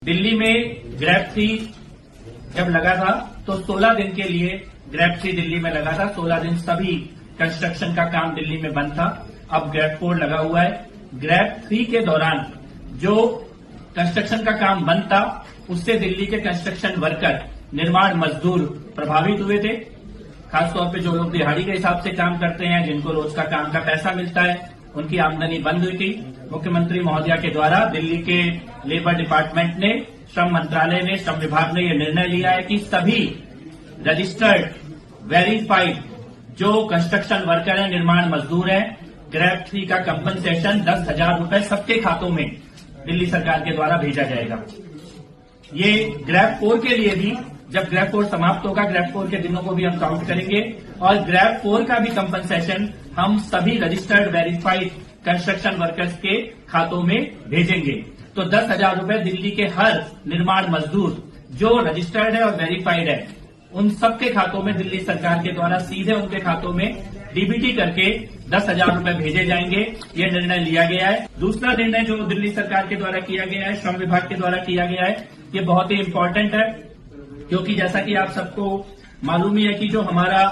दिल्ली में ग्रैब 3 जब लगा था तो 16 दिन के लिए ग्रैब 3 दिल्ली में लगा था। 16 दिन सभी कंस्ट्रक्शन का काम दिल्ली में बंद था। अब ग्रैब 4 लगा हुआ है। ग्रैब 3 के दौरान जो कंस्ट्रक्शन का काम बंद था उससे दिल्ली के कंस्ट्रक्शन वर्कर, निर्माण मजदूर प्रभावित हुए थे। खासतौर पे जो लोग दिहाड़ी के हिसाब से काम करते हैं, जिनको रोज का काम का पैसा मिलता है, उनकी आमदनी बंद हुई थी। मुख्यमंत्री महोदया के द्वारा दिल्ली के लेबर डिपार्टमेंट ने, श्रम मंत्रालय ने, श्रम विभाग ने यह निर्णय लिया है कि सभी रजिस्टर्ड, वेरीफाइड जो कंस्ट्रक्शन वर्कर हैं, निर्माण मजदूर हैं, ग्रैब 3 का कंपनसेशन 10,000 रुपए सबके खातों में दिल्ली सरकार के द्वारा भेजा जाएगा। ये ग्रैब 4 के लिए भी, जब ग्रैब 4 समाप्त होगा, ग्रैब 4 के दिनों को भी हम काउंट करेंगे और ग्रैब 4 का भी कंपनसेशन हम सभी रजिस्टर्ड, वेरीफाइड कंस्ट्रक्शन वर्कर्स के खातों में भेजेंगे। तो 10,000 रुपए दिल्ली के हर निर्माण मजदूर जो रजिस्टर्ड है और वेरीफाइड है, उन सबके खातों में दिल्ली सरकार के द्वारा सीधे उनके खातों में डीबीटी करके 10,000 रुपए भेजे जाएंगे। ये निर्णय लिया गया है। दूसरा निर्णय जो दिल्ली सरकार के द्वारा किया गया है, श्रम विभाग के द्वारा किया गया है, ये बहुत ही इम्पोर्टेंट है, क्योंकि जैसा कि आप सबको मालूम ही है कि जो हमारा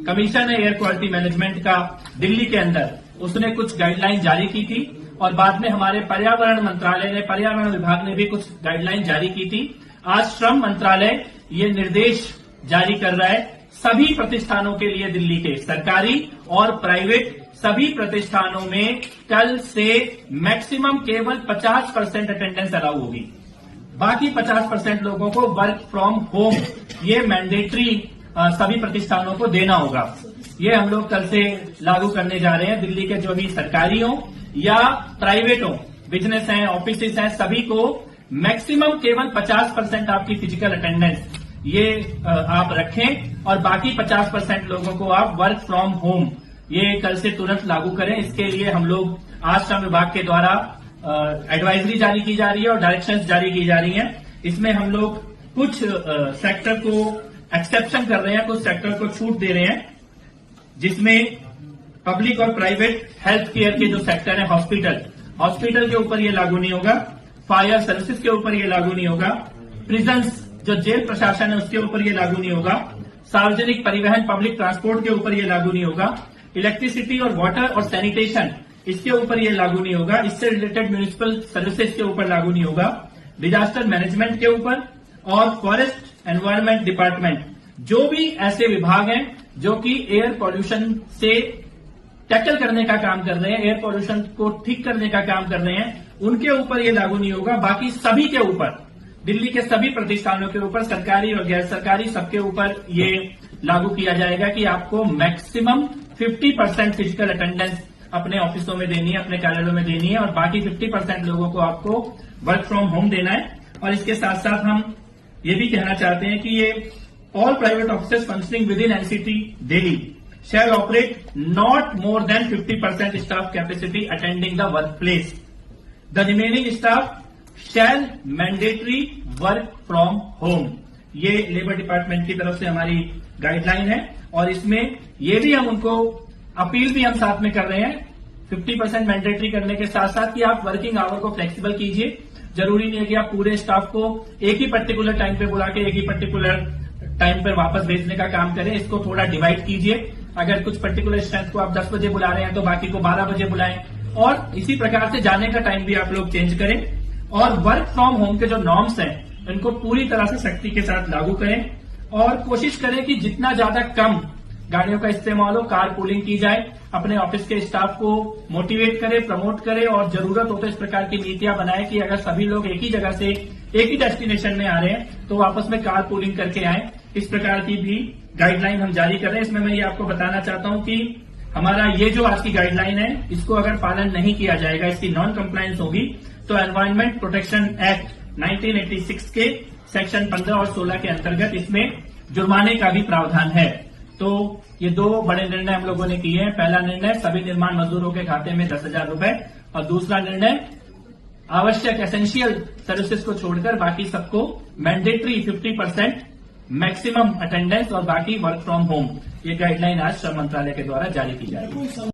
कमीशन है एयर क्वालिटी मैनेजमेंट का दिल्ली के अंदर, उसने कुछ गाइडलाइन जारी की थी और बाद में हमारे पर्यावरण मंत्रालय ने, पर्यावरण विभाग ने भी कुछ गाइडलाइन जारी की थी। आज श्रम मंत्रालय ये निर्देश जारी कर रहा है सभी प्रतिष्ठानों के लिए, दिल्ली के सरकारी और प्राइवेट सभी प्रतिष्ठानों में कल से मैक्सिमम केवल 50% अटेंडेंस अलाउ होगी। बाकी 50% लोगों को वर्क फ्रॉम होम ये मैंडेटरी सभी प्रतिष्ठानों को देना होगा। ये हम लोग कल से लागू करने जा रहे हैं। दिल्ली के जो भी सरकारी हो या प्राइवेट हो, बिजनेस हैं, ऑफिसेस हैं, सभी को मैक्सिमम केवल 50% आपकी फिजिकल अटेंडेंस ये आप रखें और बाकी 50% लोगों को आप वर्क फ्रॉम होम ये कल से तुरंत लागू करें। इसके लिए हम लोग आज श्रम विभाग के द्वारा एडवाइजरी जारी की जा रही है और डायरेक्शंस जारी की जा रही हैं। इसमें हम लोग कुछ सेक्टर को एक्सेप्शन कर रहे हैं, कुछ सेक्टर को छूट दे रहे हैं, जिसमें पब्लिक और प्राइवेट हेल्थ केयर के जो सेक्टर है, हॉस्पिटल के ऊपर ये लागू नहीं होगा, फायर सर्विसेज के ऊपर ये लागू नहीं होगा, प्रिजन्स जो जेल प्रशासन है उसके ऊपर ये लागू नहीं होगा, सार्वजनिक परिवहन पब्लिक ट्रांसपोर्ट के ऊपर ये लागू नहीं होगा, इलेक्ट्रिसिटी और वाटर और सैनिटेशन इसके ऊपर ये लागू नहीं होगा, इससे रिलेटेड म्यूनिसिपल सर्विसेज के ऊपर लागू नहीं होगा, डिजास्टर मैनेजमेंट के ऊपर और फॉरेस्ट एनवायरमेंट डिपार्टमेंट जो भी ऐसे विभाग हैं जो कि एयर पॉल्यूशन से टैकल करने का काम कर रहे हैं, एयर पॉल्यूशन को ठीक करने का काम कर रहे हैं, उनके ऊपर ये लागू नहीं होगा। बाकी सभी के ऊपर, दिल्ली के सभी प्रतिष्ठानों के ऊपर, सरकारी और गैर सरकारी, सबके ऊपर ये लागू किया जाएगा कि आपको मैक्सिमम 50% फिजिकल अटेंडेंस अपने ऑफिसों में देनी है, अपने कार्यालयों में देनी है और बाकी 50% लोगों को आपको वर्क फ्रॉम होम देना है। और इसके साथ साथ हम ये भी कहना चाहते हैं कि ये all private offices functioning within NCT Delhi shall operate not more than 50% staff capacity attending the work place. The remaining staff shall mandatory work from home. ये लेबर डिपार्टमेंट की तरफ से हमारी गाइडलाइन है और इसमें ये भी हम उनको अपील भी हम साथ में कर रहे हैं 50% मैंडेटरी करने के साथ साथ कि आप वर्किंग आवर को फ्लेक्सिबल कीजिए। जरूरी नहीं है कि आप पूरे स्टाफ को एक ही पर्टिकुलर टाइम पे बुला के एक ही पर्टिकुलर टाइम पर वापस भेजने का काम करें। इसको थोड़ा डिवाइड कीजिए। अगर कुछ पर्टिकुलर स्ट्रेंथ को आप 10 बजे बुला रहे हैं तो बाकी को 12 बजे बुलाएं और इसी प्रकार से जाने का टाइम भी आप लोग चेंज करें। और वर्क फ्रॉम होम के जो नॉर्म्स हैं इनको पूरी तरह से सख्ती के साथ लागू करें और कोशिश करें कि जितना ज्यादा कम गाड़ियों का इस्तेमाल हो, कार पूलिंग की जाए, अपने ऑफिस के स्टाफ को मोटिवेट करें, प्रमोट करें और जरूरत हो तो इस प्रकार की नीतियां बनाएं कि अगर सभी लोग एक ही जगह से एक ही डेस्टिनेशन में आ रहे हैं तो आपस में कार पूलिंग करके आए। इस प्रकार की भी गाइडलाइन हम जारी कर रहे हैं। इसमें मैं ये आपको बताना चाहता हूं कि हमारा ये जो आज की गाइडलाइन है, इसको अगर पालन नहीं किया जाएगा, इसकी नॉन कंप्लायंस होगी तो एनवायरमेंट प्रोटेक्शन एक्ट 1986 के सेक्शन 15 और 16 के अंतर्गत इसमें जुर्माने का भी प्रावधान है। तो ये दो बड़े निर्णय हम लोगों ने किए हैं। पहला निर्णय सभी निर्माण मजदूरों के खाते में 10,000 रुपए और दूसरा निर्णय आवश्यक एसेंशियल सर्विसेज को छोड़कर बाकी सबको मैंडेटरी 50% मैक्सिमम अटेंडेंस और बाकी वर्क फ्रॉम होम, ये गाइडलाइन आज श्रम मंत्रालय के द्वारा जारी की जाएगी।